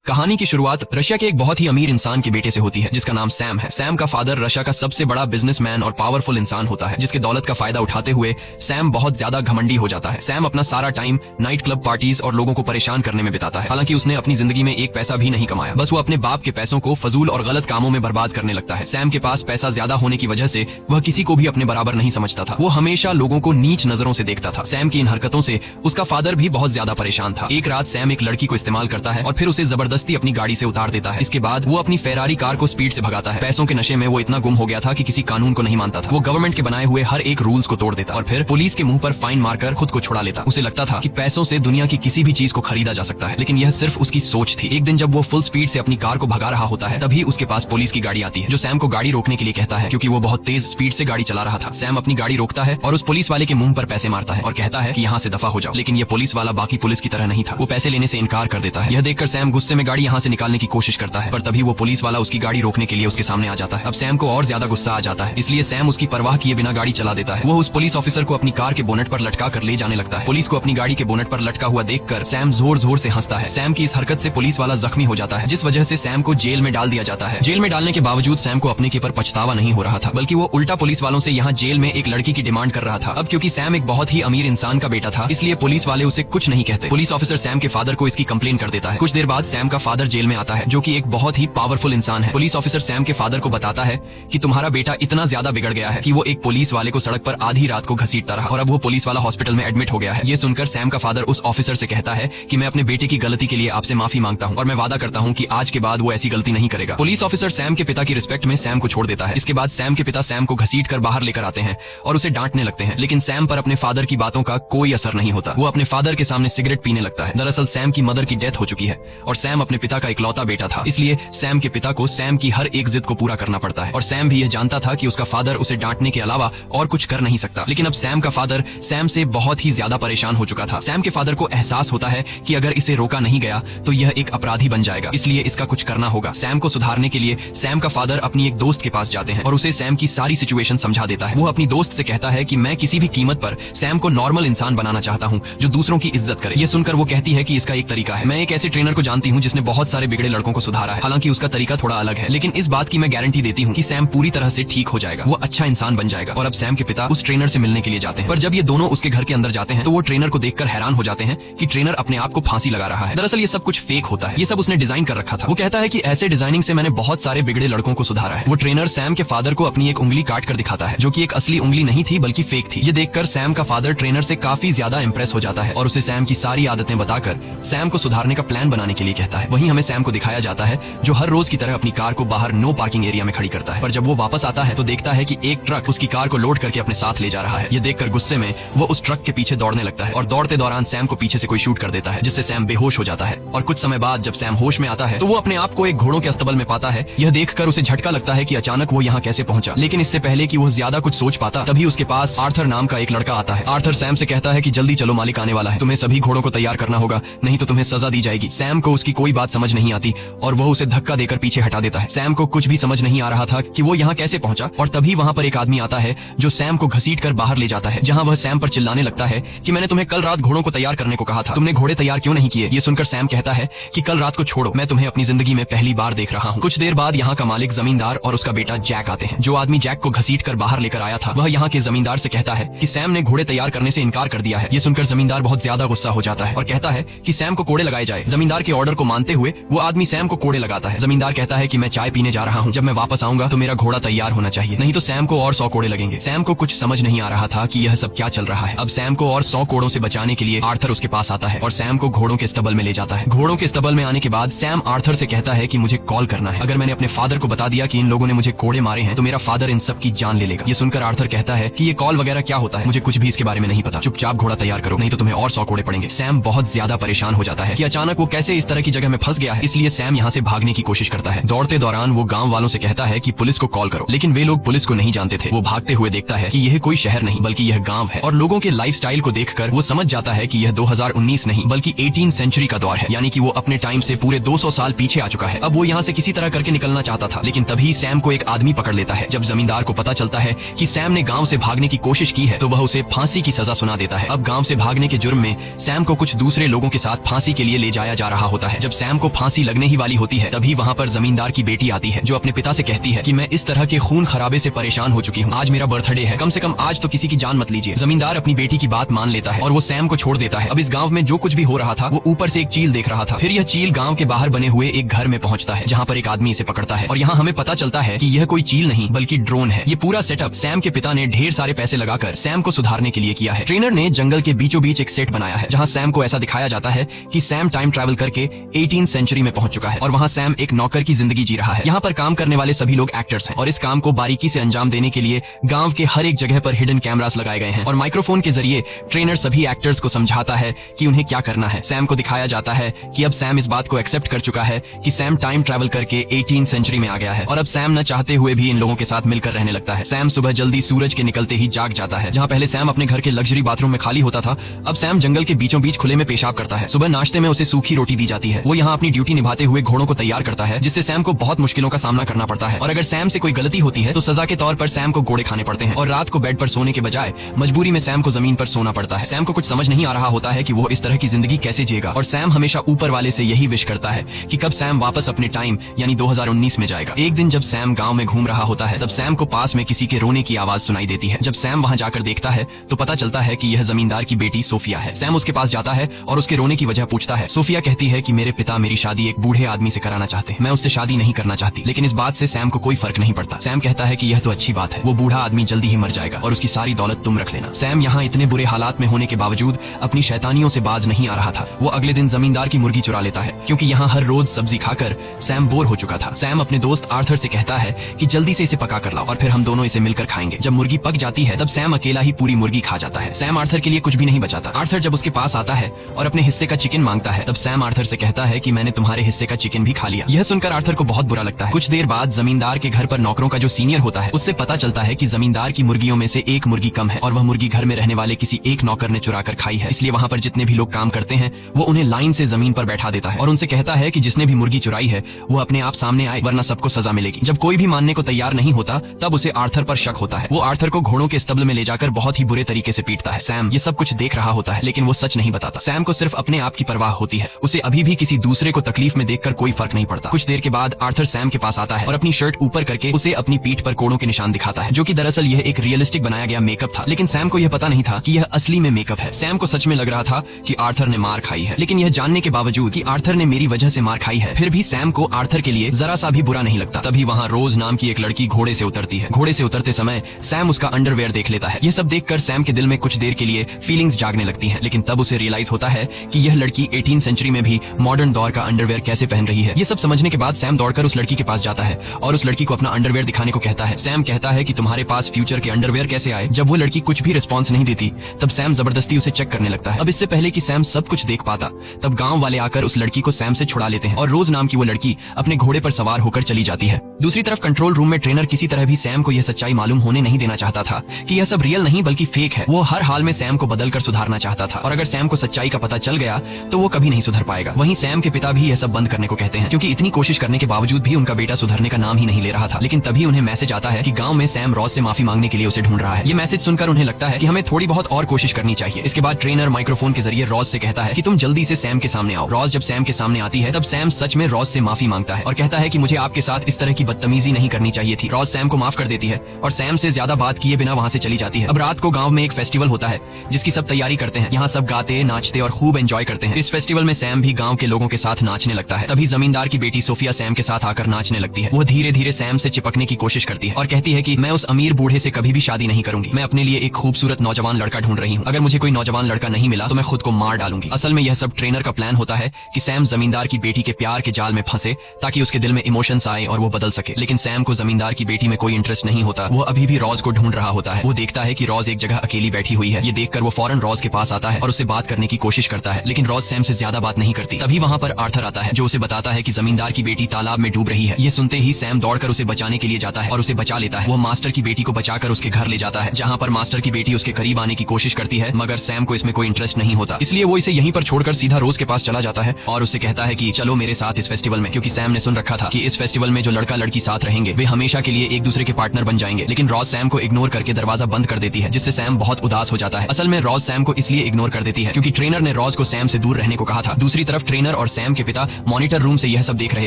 कहानी की शुरुआत रशिया के एक बहुत ही अमीर इंसान के बेटे से होती है जिसका नाम सैम है। सैम का फादर रशिया का सबसे बड़ा बिजनेसमैन और पावरफुल इंसान होता है जिसके दौलत का फायदा उठाते हुए सैम बहुत ज्यादा घमंडी हो जाता है। सैम अपना सारा टाइम नाइट क्लब पार्टीज और लोगों को परेशान करने में बिताता है। हालांकि उसने अपनी जिंदगी में एक पैसा भी नहीं कमाया, बस वो अपने बाप के पैसों को फजूल और गलत कामों में बर्बाद करने लगता है। सैम के पास पैसा ज्यादा होने की वजह से वह किसी को भी अपने बराबर नहीं समझता था। वो हमेशा लोगों को नीच नजरों से देखता था। सैम की इन हरकतों से उसका फादर भी बहुत ज्यादा परेशान था। एक रात सैम एक लड़की को इस्तेमाल करता है और फिर उसे जबरदस्ती अपनी गाड़ी से उतार देता है। इसके बाद वो अपनी फेरारी कार को स्पीड से भगाता है। पैसों के नशे में वो इतना गुम हो गया था कि किसी कानून को नहीं मानता था। वो गवर्नमेंट के बनाए हुए हर एक रूल्स को तोड़ देता और फिर पुलिस के मुंह पर फाइन मारकर खुद को छुड़ा लेता। उसे लगता था कि पैसों से दुनिया की किसी भी चीज को खरीदा जा सकता है, लेकिन यह सिर्फ उसकी सोच थी। एक दिन जब वो फुल स्पीड से अपनी कार को भगा रहा होता है तभी उसके पास पुलिस की गाड़ी आती है जो सैम को गाड़ी रोकने के लिए कहता है क्योंकि वो बहुत तेज स्पीड से गाड़ी चला रहा था। सैम अपनी गाड़ी रोकता है और उस पुलिस वाले के मुंह पर पैसे मारता है और कहता है कि यहाँ से दफा हो जाओ, लेकिन ये पुलिस वाला बाकी पुलिस की तरह नहीं था। वो पैसे लेने से इनकार कर देता है। यह देखकर सैम गुस्से में गाड़ी यहाँ से निकालने की कोशिश करता है, पर तभी वो पुलिस वाला उसकी गाड़ी रोकने के लिए उसके सामने आ जाता है। अब सैम को और ज्यादा गुस्सा आ जाता है, इसलिए सैम उसकी परवाह किए बिना गाड़ी चला देता है। वो उस पुलिस ऑफिसर को अपनी कार के बोनट पर लटका कर ले जाने लगता है। पुलिस को अपनी गाड़ी के बोनट पर लटका हुआ देखकर सैम जोर जोर से हंसता है। सैम की इस हरकत से पुलिस वाला जख्मी हो जाता है, जिस वजह से सैम को जेल में डाल दिया जाता है। जेल में डालने के बावजूद सैम को अपने के पर पछतावा नहीं हो रहा था, बल्कि वो उल्टा पुलिस वालों से यहाँ जेल में एक लड़की की डिमांड कर रहा था। अब क्योंकि सैम एक बहुत ही अमीर इंसान का बेटा था, इसलिए पुलिस वाले उसे कुछ नहीं कहते। पुलिस ऑफिसर सैम के फादर को इसकी कंप्लेन कर देता है। कुछ देर बाद सैम का फादर जेल में आता है, जो कि एक बहुत ही पावरफुल इंसान है। पुलिस ऑफिसर सैम के फादर को बताता है कि तुम्हारा बेटा इतना ज्यादा बिगड़ गया है कि वो एक पुलिस वाले को सड़क पर आधी रात को घसीटता रहा और अब वो पुलिस वाला हॉस्पिटल में एडमिट हो गया है। ये सुनकर सैम का फादर उस ऑफिसर से कहता है कि मैं अपने बेटे की गलती के लिए आपसे माफी मांगता हूँ और मैं वादा करता हूँ कि आज के बाद वो ऐसी गलती नहीं करेगा। पुलिस ऑफिसर सैम के पिता की रिस्पेक्ट में सैम को छोड़ देता है। इसके बाद सैम के पिता सैम को घसीट कर बाहर लेकर आते हैं और उसे डांटने लगते हैं, लेकिन सैम पर अपने फादर की बातों का कोई असर नहीं होता। वो अपने फादर के सामने सिगरेट पीने लगता है। दरअसल सैम की मदर की डेथ हो चुकी है और सैम अपने पिता का इकलौता बेटा था, इसलिए सैम के पिता को सैम की हर एक जिद को पूरा करना पड़ता है। और सैम भी यह जानता था कि उसका फादर उसे डांटने के अलावा और कुछ कर नहीं सकता। लेकिन अब सैम का फादर सैम से बहुत ही ज्यादा परेशान हो चुका था। सैम के फादर को एहसास होता है कि अगर इसे रोका नहीं गया तो यह एक अपराधी बन जाएगा, इसलिए इसका कुछ करना होगा। सैम को सुधारने के लिए सैम का फादर अपनी एक दोस्त के पास जाते हैं और उसे सैम की सारी सिचुएशन समझा देता है। वो अपनी दोस्त से कहता है कि मैं किसी भी कीमत पर सैम को नॉर्मल इंसान बनाना चाहता हूँ जो दूसरों की इज्जत करे। ये सुनकर वो कहती है कि इसका एक तरीका है। मैं एक ऐसे ट्रेनर को जानती हूँ जिसने बहुत सारे बिगड़े लड़कों को सुधारा है। हालांकि उसका तरीका थोड़ा अलग है, लेकिन इस बात की मैं गारंटी देती हूँ कि सैम पूरी तरह से ठीक हो जाएगा, वो अच्छा इंसान बन जाएगा। और अब सैम के पिता उस ट्रेनर से मिलने के लिए जाते हैं, पर जब ये दोनों उसके घर के अंदर जाते हैं तो वो ट्रेनर को देखकर हैरान हो जाते हैं कि ट्रेनर अपने आप को फांसी लगा रहा है। दरअसल ये सब कुछ फेक होता है, ये सब उसने डिजाइन कर रखा था। वो कहता है कि ऐसे डिजाइनिंग से मैंने बहुत सारे बिगड़े लड़कों को सुधारा है। वो ट्रेनर सैम के फादर को अपनी एक उंगली काट कर दिखाता है, जो कि एक असली उंगली नहीं थी बल्कि फेक थी। ये देखकर सैम का फादर ट्रेनर से काफी ज्यादा इंप्रेस हो जाता है और उसे सैम की सारी आदतें बताकर सैम को सुधारने का प्लान बनाने के लिए कहता है। वहीं हमें सैम को दिखाया जाता है जो हर रोज की तरह अपनी कार को बाहर नो पार्किंग एरिया में खड़ी करता है, पर जब वो वापस आता है तो देखता है कि एक ट्रक उसकी कार को लोड करके अपने साथ ले जा रहा है। ये देखकर गुस्से में वो उस ट्रक के पीछे दौड़ने लगता है और दौड़ते दौरान सैम को पीछे से कोई शूट कर देता है, जिससे सैम बेहोश हो जाता है। और कुछ समय बाद जब सैम होश में आता है तो वो अपने आप को एक घोड़ों के अस्तबल में पाता है। यह देखकर उसे झटका लगता है कि अचानक वो यहाँ कैसे पहुंचा, लेकिन इससे पहले कि वो ज्यादा कुछ सोच पाता तभी उसके पास आर्थर नाम का एक लड़का आता है। आर्थर सैम से कहता है कि जल्दी चलो, मालिक आने वाला है, तुम्हें सभी घोड़ों को तैयार करना होगा, नहीं तो तुम्हें सजा दी जाएगी। सैम को उसकी कोई बात समझ नहीं आती और वो उसे धक्का देकर पीछे हटा देता है। सैम को कुछ भी समझ नहीं आ रहा था कि वो यहाँ कैसे पहुंचा और तभी वहाँ पर एक आदमी आता है जो सैम को घसीट कर बाहर ले जाता है, जहाँ वह सैम पर चिल्लाने लगता है कि मैंने तुम्हें कल रात घोड़ों को तैयार करने को कहा था, तुमने घोड़े तैयार क्यों नहीं किए। ये सुनकर सैम कहता है कि कल रात को छोड़ो, मैं तुम्हें अपनी जिंदगी में पहली बार देख रहा हूँ। कुछ देर बाद यहाँ का मालिक, जमींदार और उसका बेटा जैक आते हैं। जो आदमी जैक को घसीट कर बाहर लेकर आया था वह यहाँ के जमींदार से कहता है कि सैम ने घोड़े तैयार करने से इनकार कर दिया है। ये सुनकर जमींदार बहुत ज्यादा गुस्सा हो जाता है और कहता है कि सैम को कोड़े लगाए जाए। जमींदार के ऑर्डर को मानते हुए वो आदमी सैम को कोड़े लगाता है। जमींदार कहता है कि मैं चाय पीने जा रहा हूँ, जब मैं वापस आऊंगा तो मेरा घोड़ा तैयार होना चाहिए, नहीं तो सैम को और 100 कोड़े लगेंगे। सैम को कुछ समझ नहीं आ रहा था कि यह सब क्या चल रहा है। अब सैम को और 100 कोड़ों से बचाने के लिए आर्थर उसके पास आता है और सैम को घोड़ों के स्टबल में ले जाता है। घोड़ों के स्टबल में आने के बाद सैम आर्थर से कहता है कि मुझे कॉल करना है, अगर मैंने अपने फादर को बता दिया कि इन लोगों ने मुझे कोड़े मारे हैं तो मेरा फादर इन सब की जान ले लेगा। ये सुनकर आर्थर कहता है कि ये कॉल वगैरह क्या होता है, मुझे कुछ भी इसके बारे में नहीं पता, चुपचाप घोड़ा तैयार करो, नहीं तो तुम्हें और 100 कोड़े पड़ेंगे। सैम बहुत ज्यादा परेशान हो जाता है कि अचानक वो कैसे इस तरह की जगह में फंस गया है, इसलिए सैम यहाँ से भागने की कोशिश करता है। दौड़ते दौरान वो गाँव वालों से कहता है कि पुलिस को कॉल करो, लेकिन वे लोग पुलिस को नहीं जानते थे। वो भागते हुए देखता है कि यह कोई शहर नहीं बल्कि यह गाँव है और लोगों के लाइफस्टाइल को देखकर वो समझ जाता है कि यह 2019 नहीं बल्कि 18वीं सेंचुरी का दौर है, यानी कि वो अपने टाइम से पूरे 200 साल पीछे आ चुका है। अब वो यहाँ से किसी तरह करके निकलना चाहता था, लेकिन तभी सैम को एक आदमी पकड़ लेता है। जब जमींदार को पता चलता है कि सैम ने गांव से भागने की कोशिश की है तो वह उसे फांसी की सजा सुना देता है। अब गांव से भागने के जुर्म में सैम को कुछ दूसरे लोगों के साथ फांसी के लिए ले जाया जा रहा होता है। जब सैम को फांसी लगने ही वाली होती है तभी वहाँ पर जमींदार की बेटी आती है जो अपने पिता से कहती है कि मैं इस तरह के खून खराबे से परेशान हो चुकी हूँ, आज मेरा बर्थडे है, कम से कम आज तो किसी की जान मत लीजिए। जमींदार अपनी बेटी की बात मान लेता है और वो सैम को छोड़ देता है। अब इस गाँव में जो कुछ भी हो रहा था वो ऊपर से एक चील देख रहा था। फिर यह चील गाँव के बाहर बने हुए एक घर में पहुँचता है जहाँ पर एक आदमी इसे पकड़ता है और यहाँ हमें पता चलता है कि यह कोई चील नहीं बल्कि ड्रोन है। ये पूरा सेटअप सैम के पिता ने ढेर सारे पैसे लगाकर सैम को सुधारने के लिए किया है। ट्रेनर ने जंगल के बीचों बीच एक सेट बनाया है जहाँ सैम को ऐसा दिखाया जाता है कि सैम टाइम ट्रैवल करके 18th सेंचुरी में पहुंच चुका है और वहाँ सैम एक नौकर की जिंदगी जी रहा है। यहाँ पर काम करने वाले सभी लोग एक्टर्स हैं और इस काम को बारीकी से अंजाम देने के लिए गांव के हर एक जगह पर हिडन कैमरास लगाए गए हैं और माइक्रोफोन के जरिए ट्रेनर सभी एक्टर्स को समझाता है कि उन्हें क्या करना है। सैम को दिखाया जाता है कि अब सैम इस बात को एक्सेप्ट कर चुका है कि सैम टाइम ट्रैवल करके 18th सेंचुरी में आ गया है और अब सैम न चाहते हुए भी इन लोगों के साथ मिलकर रहने लगता है। सैम सुबह जल्दी सूरज के निकलते ही जाग जाता है। जहाँ पहले सैम अपने घर के लग्जरी बाथरूम में खाली होता था, अब सैम जंगल के बीचों बीच खुले में पेशाब करता है। सुबह नाश्ते में उसे सूखी रोटी दी जाती है। वो यहाँ अपनी ड्यूटी निभाते हुए घोड़ों को तैयार करता है जिससे सैम को बहुत मुश्किलों का सामना करना पड़ता है और अगर सैम से कोई गलती होती है तो सजा के तौर पर सैम को घोड़े खाने पड़ते हैं और रात को बेड पर सोने के बजाय मजबूरी में सैम को जमीन पर सोना पड़ता है। सैम को कुछ समझ नहीं आ रहा होता है कि वो इस तरह की जिंदगी कैसे जिएगा और सैम हमेशा ऊपर वाले से यही विश करता है कि कब सैम वापस अपने टाइम यानी 2019 में जाएगा। एक दिन जब सैम गाँव में घूम रहा होता है तब सैम को पास में किसी के रोने की आवाज सुनाई देती है। जब सैम वहाँ जाकर देखता है तो पता चलता है कि यह जमींदार की बेटी सोफिया है। सैम उसके पास जाता है और उसके रोने की वजह पूछता है। सोफिया कहती है कि मेरे पिता मेरी शादी एक बूढ़े आदमी से कराना चाहते हैं, मैं उससे शादी नहीं करना चाहती। लेकिन इस बात से सैम को कोई फर्क नहीं पड़ता। सैम कहता है कि यह तो अच्छी बात है, वो बूढ़ा आदमी जल्दी ही मर जाएगा और उसकी सारी दौलत तुम रख लेना। सैम यहाँ इतने बुरे हालात में होने के बावजूद अपनी शैतानियों से बाज नहीं आ रहा था। वो अगले दिन जमींदार की मुर्गी चुरा लेता है क्योंकि यहाँ हर रोज सब्जी खाकर सैम बोर हो चुका था। सैम अपने दोस्त आर्थर से कहता है कि जल्दी से इसे पका कर लाओ और फिर हम दोनों इसे मिलकर खाएंगे। जब मुर्गी पक जाती है तब सैम अकेला ही पूरी मुर्गी खा जाता है। सैम आर्थर के लिए कुछ भी नहीं बचाता। आर्थर जब उसके पास आता है और अपने हिस्से का चिकन मांगता है तब सैम आर्थर से कहता है कि मैंने तुम्हारे हिस्से का चिकन भी खा लिया। यह सुनकर आर्थर को बहुत बुरा लगता है। कुछ देर बाद जमींदार के घर पर नौकरों का जो सीनियर होता है उससे पता चलता है कि जमींदार की मुर्गियों में से एक मुर्गी कम है और वह मुर्गी घर में रहने वाले किसी एक नौकर ने चुरा कर खाई है। इसलिए वहाँ पर जितने भी लोग काम करते हैं वो उन्हें लाइन से जमीन पर बैठा देता है और उनसे कहता है कि जिसने भी मुर्गी चुराई है वो अपने आप सामने आए वरना सबको सजा मिलेगी। जब कोई भी मानने को तैयार नहीं होता तब उसे आर्थर पर शक होता है। वो आर्थर को घोड़ों के स्तब्ल में ले जाकर बहुत ही बुरे तरीके से पीटता है। सैम ये सब कुछ देख रहा होता है लेकिन वो सच नहीं बताता। सैम को सिर्फ अपने आप की परवाह होती है। उसे अभी भी किसी दूसरे को तकलीफ में देखकर कोई फर्क नहीं पड़ता। कुछ देर के बाद आर्थर सैम के पास आता है और अपनी शर्ट ऊपर करके उसे अपनी पीठ पर कोड़ों के निशान दिखाता है जो कि दरअसल यह एक रियलिस्टिक बनाया गया मेकअप था। लेकिन सैम को यह पता नहीं था कि यह असली में मेकअप है। सैम को सच में लग रहा था कि आर्थर ने मार खाई है, लेकिन यह जानने के बावजूद कि आर्थर ने मेरी वजह से मार खाई है फिर भी सैम को आर्थर के लिए जरा सा भी बुरा नहीं लगता। तभी वहाँ रोज नाम की एक लड़की घोड़े से उतरती है। घोड़े से उतरते समय सैम उसका अंडरवेयर देख लेता है। यह सब देखकर सैम के दिल में कुछ देर के लिए फीलिंग्स जागने लगती हैं, लेकिन तब उसे रियलाइज होता है कि यह लड़की 18th सेंचुरी में भी मॉडर्न दौर का अंडरवेयर कैसे पहन रही है। ये सब समझने के बाद सैम दौड़कर उस लड़की के पास जाता है और उस लड़की को अपना अंडरवेयर दिखाने को कहता है। सैम कहता है कि तुम्हारे पास फ्यूचर के अंडरवेयर कैसे आए। जब वो लड़की कुछ भी रिस्पॉन्स नहीं देती तब सैम जबरदस्ती उसे चेक करने लगता है। अब इससे पहले कि सैम सब कुछ देख पाता तब गांव वाले आकर उस लड़की को सैम से छुड़ा लेते हैं और रोज नाम की वो लड़की अपने घोड़े पर सवार होकर चली जाती है। दूसरी तरफ कंट्रोल रूम में ट्रेनर किसी तरह भी सैम को यह सच्चाई मालूम होने नहीं देना चाहता था कि यह सब रियल नहीं बल्कि फेक है। वो हर हाल में सैम को बदलकर सुधारना चाहता था और अगर सैम को सच्चाई का पता चल गया तो वो कभी नहीं सुधर पाएगा। वहीं सैम के पिता भी यह सब बंद करने को कहते हैं क्योंकि इतनी कोशिश करने के बावजूद भी उनका बेटा सुधरने का नाम ही नहीं ले रहा था। लेकिन तभी उन्हें मैसेज आता है कि गांव में सैम रॉस से माफी मांगने के लिए उसे ढूंढ रहा है। ये मैसेज सुनकर उन्हें लगता है कि हमें थोड़ी बहुत और कोशिश करनी चाहिए। इसके बाद ट्रेनर माइक्रोफोन के जरिए रॉस से कहता है कि तुम जल्दी से सैम के सामने आओ। रॉस जब सैम के सामने आती है तब सैम सच में रॉस से माफी मांगता है और कहता है कि मुझे आपके साथ इस तरह की बदतमीजी नहीं करनी चाहिए थी। रॉस सैम को माफ कर देती है और सैम से ज्यादा बात किए बिना वहाँ से चली जाती है। अब रात को गाँव में एक फेस्टिवल होता है जिसकी सब तैयारी करते हैं। यहाँ सब गाते नाचते और खूब एंजॉय करते हैं। इस फेस्टिवल में सैम भी गाँव के लोगों के साथ नाचने लगता है। तभी जमींदार की बेटी सोफिया सैम के साथ आकर नाचने लगती है। वो धीरे धीरे सैम से चिपकने की कोशिश करती है और कहती है कि मैं उस अमीर बूढ़े से कभी भी शादी नहीं करूंगी। मैं अपने लिए एक खूबसूरत नौजवान लड़का ढूंढ रही हूँ। अगर मुझे कोई नौजवान लड़का नहीं मिला तो मैं खुद को मार डालूंगी। असल में यह सब ट्रेनर का प्लान होता है कि सैम जमींदार की बेटी के प्यार के जाल में फंसे ताकि उसके दिल में इमोशंस आए और वो बदल सके। लेकिन सैम को जमींदार की बेटी में कोई इंटरेस्ट नहीं होता। वो अभी भी रॉज को ढूंढ रहा होता है। वो देखता है कि रॉज एक जगह अकेली बैठी हुई है। ये देखकर वो फौरन रॉज के पास आता है और उससे बात करने की कोशिश करता है, लेकिन रॉज सैम से ज्यादा बात नहीं करती। तभी वहाँ पर आर्थर आता है जो उसे बताता है कि जमींदार की बेटी तालाब में डूब रही है। ये सुनते ही सैम दौड़कर उसे बचाने के लिए जाता है और उसे बचा लेता है। वो मास्टर की बेटी को बचाकर उसके घर ले जाता है जहाँ पर मास्टर की बेटी उसके करीब आने की कोशिश करती है, मगर सैम को इसमें कोई इंटरेस्ट नहीं होता। इसलिए वो इसे यहीं पर छोड़कर सीधा रोज के पास चला जाता है और उससे कहता है कि चलो मेरे साथ इस फेस्टिवल में, क्योंकि सैम ने सुन रखा था कि इस फेस्टिवल में जो लड़का लड़की साथ रहेंगे वे हमेशा के लिए एक दूसरे के पार्टनर बन जाएंगे। लेकिन रॉज सैम को इग्नोर करके दरवाजा बंद कर देती है जिससे सैम बहुत उदास हो जाता है। असल में रॉज सैम को इसलिए इग्नोर कर देती है क्योंकि ट्रेनर ने रॉज को सैम से दूर रहने को कहा था। दूसरी तरफ ट्रेनर और सैम के पिता मॉनिटर रूम से यह सब देख रहे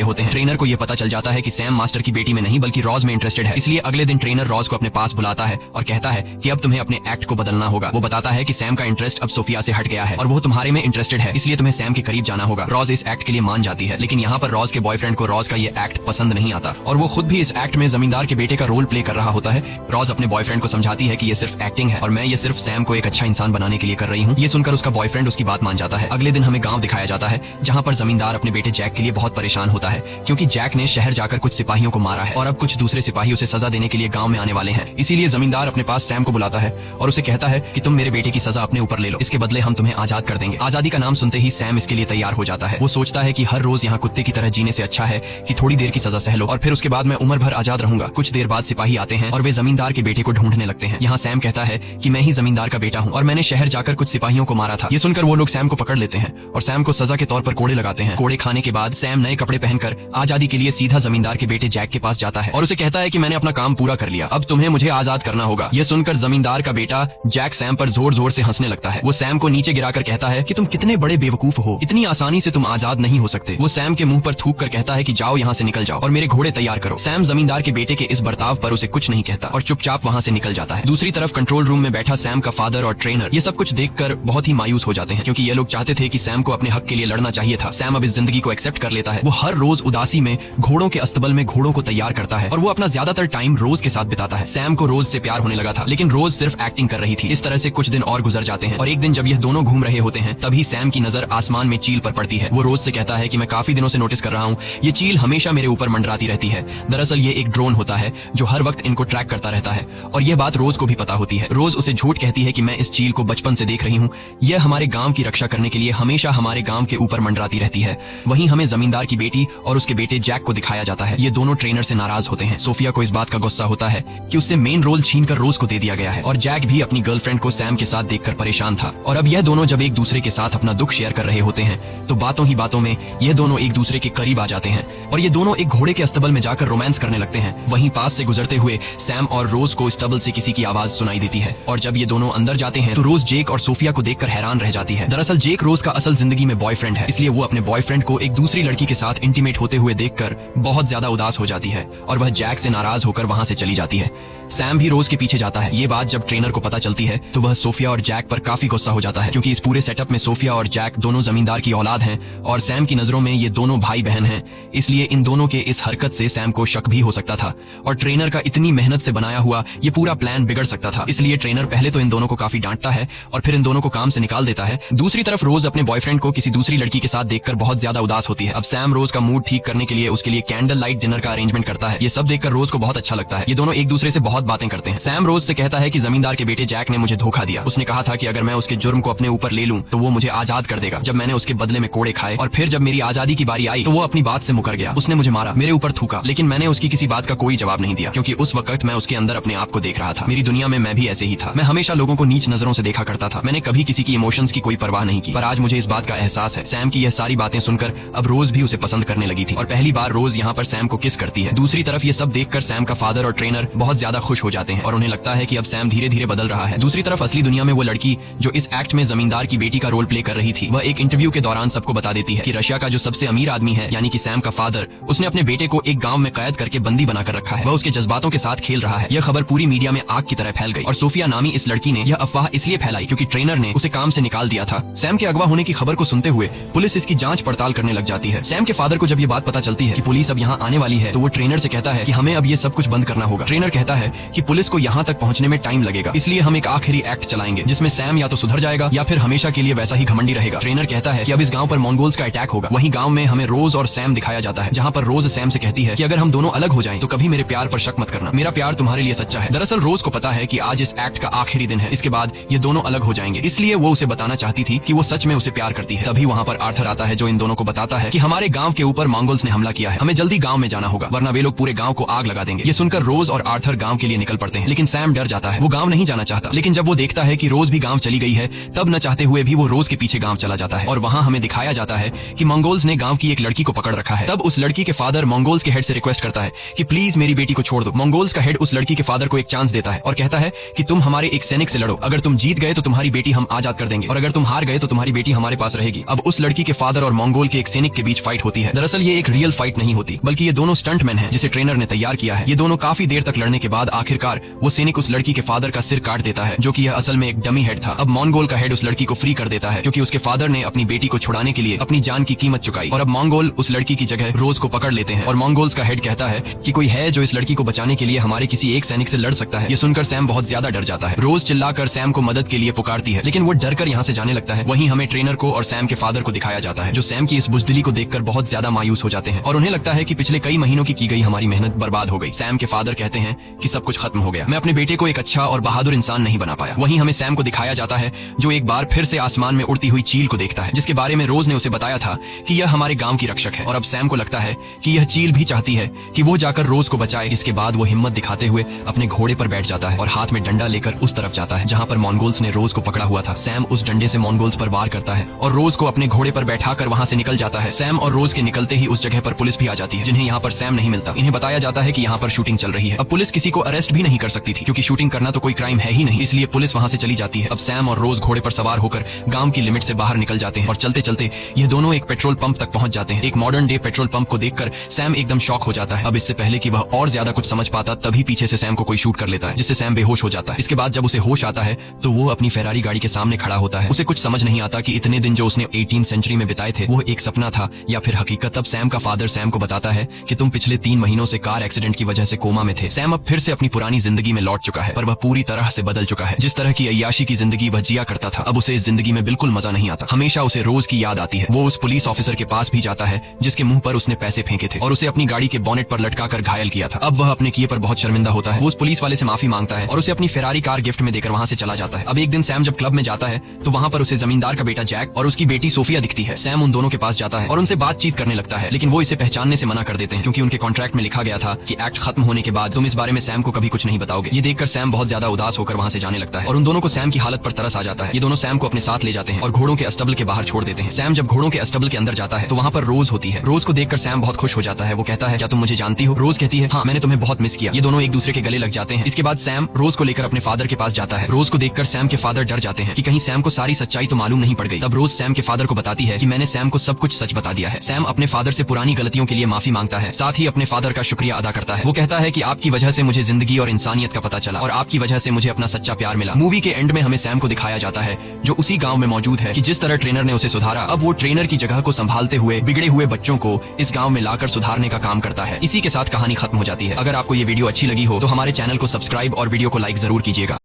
होते हैं। ट्रेनर को यह पता चल जाता है कि सैम मास्टर की बेटी में नहीं बल्कि रॉज में इंटरेस्टेड है। इसलिए अगले दिन ट्रेनर रॉज को अपने पास बुलाता है और कहता है कि अब तुम्हें अपने एक्ट को बदलना होगा। वो बताता है कि सैम का इंटरेस्ट अब सोफिया से हट गया है और वो तुम्हारे में इंटरेस्टेड है, इसलिए तुम्हें सैम के करीब जाना होगा। रॉज इस एक्ट के लिए मान जाती है, लेकिन यहाँ पर रॉज के बॉयफ्रेंड को रॉज का ये एक्ट पसंद नहीं आता और वो खुद भी इस एक्ट में जमींदार के बेटे का रोल प्ले कर रहा होता है। रॉज अपने बॉयफ्रेंड को समझाती है कि ये सिर्फ एक्टिंग है और मैं ये सिर्फ सैम को एक अच्छा इंसान बनाने के लिए कर रही हूँ। ये सुनकर उसका बॉयफ्रेंड उसकी बात मान जाता है। अगले दिन हमें गाँव दिखाया जाता है जहाँ पर जमींदार अपने बेटे जैक के लिए बहुत परेशान होता है क्योंकि जैक ने शहर जाकर कुछ सिपाहियों को मारा है और अब कुछ दूसरे सिपाही उसे सजा देने के लिए गाँव में आने वाले हैं। इसीलिए जमींदार अपने पास सैम को बुलाता है और उसे कहता है कि तुम मेरे बेटे की सजा अपने ऊपर ले लो, इसके बदले हम तुम्हें आजाद कर देंगे। आजादी का नाम सुनते ही सैम इसके लिए तैयार हो जाता है। वो सोचता है कि हर रोज यहाँ कुत्ते की तरह जीने से अच्छा है कि थोड़ी देर की सजा सह लो और फिर उसके बाद मैं उम्र भर आजाद रहूंगा। कुछ देर बाद सिपाही आते हैं और वे जमींदार के बेटे को ढूंढने लगते हैं। यहाँ सैम कहता है कि मैं ही जमींदार का बेटा हूँ और मैंने शहर जाकर कुछ सिपाहियों को मारा था। ये सुनकर वो लोग सैम को पकड़ लेते हैं और सैम को सजा के तौर पर कोड़े लगाते हैं। कोड़े खाने के बाद सैम नए कपड़े पहनकर आजादी के लिए सीधा जमींदार के बेटे जैक के पास जाता है और उसे कहता है कि मैंने अपना काम पूरा कर लिया, अब तुम्हें मुझे आजाद करना होगा। ये सुनकर जमींदार का बेटा जैक सैम पर जोर जोर से हंसने लगता है। वो सैम को नीचे गिराकर कहता है कि तुम कितने बड़े बेवकूफ हो, इतनी आसानी से तुम आजाद नहीं हो सकते। वो सैम के मुंह पर थूक कर कहता है कि जाओ यहाँ से निकल जाओ और मेरे घोड़े तैयार करो। सैम जमींदार के बेटे के इस बर्ताव पर उसे कुछ नहीं कहता और चुपचाप वहाँ से निकल जाता है। दूसरी तरफ कंट्रोल रूम में बैठा सैम का फादर और ट्रेनर ये सब कुछ देखकर बहुत ही मायूस हो जाते हैं क्योंकि ये लोग चाहते थे कि सैम को अपने हक के लिए लड़ना चाहिए था। सैम अब इस जिंदगी को एक्सेप्ट कर लेता है। वो हर रोज उदासी में घोड़ों के अस्तबल में घोड़ों को तैयार करता है और वो अपना ज्यादातर टाइम रोज के साथ बिताता है। सैम को रोज से प्यार होने लगा था लेकिन रोज सिर्फ एक्टिंग कर रही थी। इस तरह से कुछ दिन और गुजर जाते हैं और एक दिन जब यह दोनों घूम रहे होते हैं तभी सैम की नजर आसमान में चील पर पड़ती है। वो रोज से कहता है कि मैं काफी दिनों से नोटिस कर रहा हूँ ये चील हमेशा मेरे ऊपर मंडराती रहती है। दरअसल ये एक ड्रोन होता है जो हर वक्त इनको ट्रैक करता रहता है और यह बात रोज को भी पता होती है। रोज उसे झूठ कहती है कि मैं इस चील को बचपन से देख रही हूँ, यह हमारे गांव की रक्षा करने के लिए हमेशा हमारे गांव के ऊपर मंडराती रहती है। वहीं हमें जमींदार की बेटी और उसके बेटे जैक को दिखाया जाता है। ये दोनों ट्रेनर से नाराज होते हैं। सोफिया को इस बात का गुस्सा होता है कि उससे मेन रोल छीनकर रोज को दे दिया गया है और जैक भी अपनी गर्लफ्रेंड को सैम के साथ देखकर परेशान था। और अब यह दोनों जब एक दूसरे के साथ अपना दुख शेयर कर रहे होते हैं तो बातों ही बातों में यह दोनों एक दूसरे के करीब आ जाते हैं और ये दोनों एक घोड़े के अस्तबल में जाकर रोमांस करने लगते हैं। वहीं पास से गुजरते हुए सैम और रोज को स्टबल से किसी की आवाज सुनाई देती है और जब ये दोनों अंदर जाते हैं तो रोज जेक और सोफिया को देखकर हैरान रह जाती है। दरअसल जेक रोज का असल जिंदगी में बॉयफ्रेंड है, इसलिए वो अपने बॉयफ्रेंड को एक दूसरी लड़की के साथ इंटीमेट होते हुए देखकर बहुत ज्यादा उदास हो जाती है और वह जैक से नाराज होकर वहां से चली जाती है। सैम भी रोज के पीछे जाता है। ये बात जब ट्रेनर को पता चलती है तो वह सोफिया और जैक पर काफी गुस्सा हो जाता है क्योंकि इस पूरे सेटअप में सोफिया और जैक दोनों जमींदार की औलाद हैं और सैम की नजरों में ये दोनों भाई बहन हैं, इसलिए इन दोनों के इस हरकत से सैम को शक भी हो सकता था और ट्रेनर का इतनी मेहनत से बनाया हुआ ये पूरा प्लान बिगड़ सकता था। इसलिए ट्रेनर पहले तो इन दोनों को काफी डांटता है और फिर इन दोनों को काम से निकाल देता है। दूसरी तरफ रोज अपने बॉयफ्रेंड को किसी दूसरी लड़की के साथ देखकर बहुत ज्यादा उदास होती है। अब सैम रोज का मूड ठीक करने के लिए उसके लिए कैंडल लाइट डिनर का अरेंजमेंट करता है। ये सब देखकर रोज को बहुत अच्छा लगता है। ये दोनों एक दूसरे से बहुत बातें करते हैं। सैम रोज से कहता है कि जमींदार के बेटे जैक ने मुझे धोखा दिया। उसने कहा था कि अगर मैं उसके जुर्म को अपने ऊपर ले लूं तो वो मुझे आजाद कर देगा। जब मैंने उसके बदले में कोड़े खाए और फिर जब मेरी आजादी की बारी आई तो वो अपनी बात से मुकर गया। उसने मुझे मारा, मेरे ऊपर थूका, लेकिन मैंने उसकी किसी बात का कोई जवाब नहीं दिया क्योंकि उस वक्त मैं उसके अंदर अपने आप को देख रहा था। मेरी दुनिया में मैं भी ऐसे ही था। मैं हमेशा लोगों को नीच नजरों से देखा करता था। मैंने कभी किसी की इमोशंस की कोई परवाह नहीं की, पर आज मुझे इस बात का एहसास है। सैम की यह सारी बातें सुनकर अब रोज भी उसे पसंद करने लगी थी और पहली बार रोज यहाँ पर सैम को किस करती है। दूसरी तरफ ये सब देखकर सैम का फादर और ट्रेनर बहुत ज्यादा खुश हो जाते हैं और उन्हें लगता है कि अब सैम धीरे धीरे बदल रहा है। दूसरी तरफ असली दुनिया में वो लड़की जो इस एक्ट में जमींदार की बेटी का रोल प्ले कर रही थी, वह एक इंटरव्यू के दौरान सबको बता देती है कि रशिया का जो सबसे अमीर आदमी है यानी कि सैम का फादर, उसने अपने बेटे को एक गांव में कैद करके बंदी बनाकर रखा है। वह उसके जज्बातों के साथ खेल रहा है। यह खबर पूरी मीडिया में आग की तरह फैल गई और सोफिया नामी इस लड़की ने यह अफवाह इसलिए फैलाई क्योंकि ट्रेनर ने उसे काम से निकाल दिया था। सैम के अगवा होने की खबर को सुनते हुए पुलिस इसकी जांच पड़ताल करने लग जाती है। सैम के फादर को जब ये बात पता चलती है कि पुलिस अब यहाँ आने वाली है तो वो ट्रेनर से कहता है कि हमें अब ये सब कुछ बंद करना होगा। ट्रेनर कहता है कि पुलिस को यहाँ तक पहुँचने में टाइम लगेगा, इसलिए हम एक आखिरी एक्ट चलाएंगे जिसमें सैम या तो सुधर जाएगा या फिर हमेशा के लिए वैसा ही घमंडी रहेगा। ट्रेनर कहता है कि अब इस गांव पर मंगोल्स का अटैक होगा। वहीं गांव में हमें रोज और सैम दिखाया जाता है जहां पर रोज सैम से कहती है कि अगर हम दोनों अलग हो जाएं तो कभी मेरे प्यार पर शक मत करना, मेरा प्यार तुम्हारे लिए सच्चा है। दरअसल रोज को पता है कि आज इस एक्ट का आखिरी दिन है, इसके बाद ये दोनों अलग हो जाएंगे, इसलिए वो उसे बताना चाहती थी कि वो सच में उसे प्यार करती है। तभी वहाँ पर आर्थर आता है जो इन दोनों को बताता है कि हमारे गाँव के ऊपर मंगोल्स ने हमला किया है, हमें जल्दी गाँव में जाना होगा वरना वे लोग पूरे गाँव को आग लगा देंगे। ये सुनकर रोज और आर्थर गाँव के लिए निकल पड़ते हैं, लेकिन सैम डर जाता है। वो गाँव नहीं जाना चाहता, लेकिन जब वो देखता है कि रोज भी गाँव चली गई है तब न चाहते हुए भी वो रोज के पीछे गाँव चला जाता है और वहाँ हमें दिखाया जाता है कि मंगोल्स ने गाँव की एक लड़की को पकड़ रखा है। तब उस लड़की के फादर मंगोल्स के हेड से रिक्वेस्ट करता है कि प्लीज मेरी बेटी को छोड़ दो। मंगोल्स का हेड उस लड़की के फादर को एक चांस देता है और कहता है कि तुम हमारे एक सैनिक से लड़ो, अगर तुम जीत गए तो तुम्हारी बेटी हम आजाद कर देंगे और अगर तुम हार गए तो तुम्हारी बेटी हमारे पास रहेगी। अब उस लड़की के फादर और मंगोल के एक सैनिक के बीच फाइट होती है। दरअसल ये एक रियल फाइट नहीं होती, बल्कि ये दोनों स्टंटमैन हैं जिसे ट्रेनर ने तैयार किया है। ये दोनों काफी देर तक लड़ने के बाद आखिरकार वो सैनिक उस लड़की के फादर का सिर काट देता है, जो कि यह असल में एक डमी हेड था। अब मंगोल का हेड उस लड़की को फ्री कर देता है, क्योंकि उसके फादर ने अपनी बेटी को छुड़ाने के लिए अपनी जान की कीमत चुकाई। और अब मंगोल उस लड़की की जगह रोज को पकड़ लेते हैं और मंगोल्स का हेड कहता है कि कोई है जो इस लड़की को बचाने के लिए हमारे किसी एक सैनिक से लड़ सकता है। ये सुनकर सैम बहुत ज्यादा डर जाता है। रोज चिल्लाकर सैम को मदद के लिए पुकारती है, लेकिन वो डर कर यहाँ से जाने लगता है। वहीं हमें ट्रेनर को और सैम के फादर को दिखाया जाता है, जो सैम की इस बुजदिली को देखकर बहुत ज्यादा मायूस हो जाते हैं और उन्हें लगता है कि पिछले कई महीनों की गई हमारी मेहनत बर्बाद हो गई। सैम के फादर कहते हैं कि सब कुछ खत्म हो गया, मैं अपने बेटे को एक अच्छा और बहादुर इंसान नहीं बना पाया। वहीं हमें सैम को दिखाया जाता है, जो एक बार फिर से आसमान में उड़ती हुई चील को देखता है, जिसके बारे में रोज ने उसे बताया था कि यह हमारे गांव की रक्षक है। और अब सैम को लगता है कि यह चील भी चाहती है कि वो जाकर रोज को बचाए। इसके बाद वो हिम्मत दिखाते हुए अपने घोड़े पर बैठ जाता है और हाथ में डंडा लेकर उस तरफ जाता है जहां पर मंगोल्स ने रोज को पकड़ा हुआ था। सैम उस डंडे से मंगोल्स पर वार करता है और रोज को अपने घोड़े पर बैठाकर वहां से निकल जाता है। सैम और रोज के निकलते ही उस जगह पर पुलिस भी आ जाती है, जिन्हें यहाँ पर सैम नहीं मिलता। इन्हें बताया जाता है कि यहाँ पर शूटिंग चल रही है। अब पुलिस किसी को अरेस्ट भी नहीं कर सकती थी, क्योंकि शूटिंग करना तो कोई क्राइम है ही नहीं, इसलिए पुलिस वहां से चली जाती है। अब सैम और रोज घोड़े पर सवार होकर गांव की लिमिट से बाहर निकल जाते हैं और चलते चलते ये दोनों एक पेट्रोल पंप तक पहुंच जाते हैं। एक मॉडर्न डे पेट्रोल पंप को देखकर सैम एकदम शॉक हो जाता है। अब इससे पहले कि वह और ज्यादा कुछ समझ पाता, तभी पीछे से सैम को कोई शूट कर लेता है, जिससे सैम बेहोश हो जाता है। इसके बाद जब उसे होश आता है तो वो अपनी फेरारी गाड़ी के सामने खड़ा होता है। उसे कुछ समझ नहीं आता कि इतने दिन जो उसने 18वीं सेंचुरी में बिताए थे वो एक सपना था या फिर हकीकत। अब सैम का फादर सैम को बताता है कि तुम पिछले 3 महीनों से कार एक्सीडेंट की वजह से कोमा में थे। सैम अब फिर से अपनी पुरानी जिंदगी में लौट चुका है, पर वह पूरी तरह से बदल चुका है। जिस तरह की अय्याशी की जिंदगी वह जिया करता था, अब उसे इस जिंदगी में बिल्कुल मजा नहीं आता। हमेशा उसे रोज की याद आती है। वो उस पुलिस ऑफिसर के पास भी जाता है जिसके मुंह पर उसने पैसे फेंके थे और उसे अपनी गाड़ी के बोनेट पर लटकाकर घायल किया था। अब वह अपने किए पर बहुत शर्मिंदा होता है। वो उस पुलिस वाले से माफी मांगता है और उसे अपनी फेरारी कार गिफ्ट में देकर वहां से चला जाता है। अब एक दिन सैम जब क्लब में जाता है तो वहां पर उसे जमींदार का बेटा जैक और उसकी बेटी सोफिया दिखती है। सैम उन दोनों के पास जाता है और उनसे बातचीत करने लगता है, लेकिन वो इसे पहचानने से मना कर देते हैं, क्योंकि उनके कॉन्ट्रैक्ट में लिखा गया था कि एक्ट खत्म होने के बाद तुम इस बारे में सैम को कभी कुछ नहीं बताओगे। ये देखकर सैम बहुत ज्यादा उदास होकर वहां से जाने लगता है और उन दोनों को सैम की हालत पर तरस आ जाता है। ये दोनों सैम को अपने साथ ले जाते हैं और घोड़ों के अस्टबल के बाहर छोड़ देते हैं। सैम जब घोड़ों के अस्टबल के अंदर जाता है तो वहां पर रोज होती है। रोज को देखकर सैम बहुत खुश हो जाता है। वो कहता है, क्या तुम मुझे जानती हो? रोज कहती है, हाँ, मैंने तुम्हें बहुत मिस किया। ये दोनों एक दूसरे के गले लग जाते हैं। इसके बाद सैम रोज को लेकर अपने फादर के पास जाता है। रोज को देखकर सैम के फादर डर जाते हैं कि कहीं सैम को सारी सच्चाई तो मालूम नहीं पड़ गई। तब रोज सैम के फादर को बताती है कि मैंने सैम को सब कुछ सच बता दिया है। सैम अपने फादर से पुरानी गलतियों के लिए माफी मांगता है, साथ ही अपने फादर का शुक्रिया अदा करता है। वो कहता है कि आपकी वजह से मुझे जिंदगी और इंसानियत का पता चला और आपकी वजह से मुझे अपना सच्चा प्यार मिला। मूवी के एंड में हमें सैम को दिखाया जाता है, जो उसी गांव में मौजूद है, कि जिस तरह ट्रेनर ने उसे सुधारा, अब वो ट्रेनर की जगह को संभालते हुए बिगड़े हुए बच्चों को इस गांव में लाकर सुधारने का काम करता है। इसी के साथ कहानी खत्म हो जाती है। अगर आपको ये वीडियो अच्छी लगी हो तो हमारे चैनल को सब्सक्राइब और वीडियो को लाइक जरूर कीजिएगा।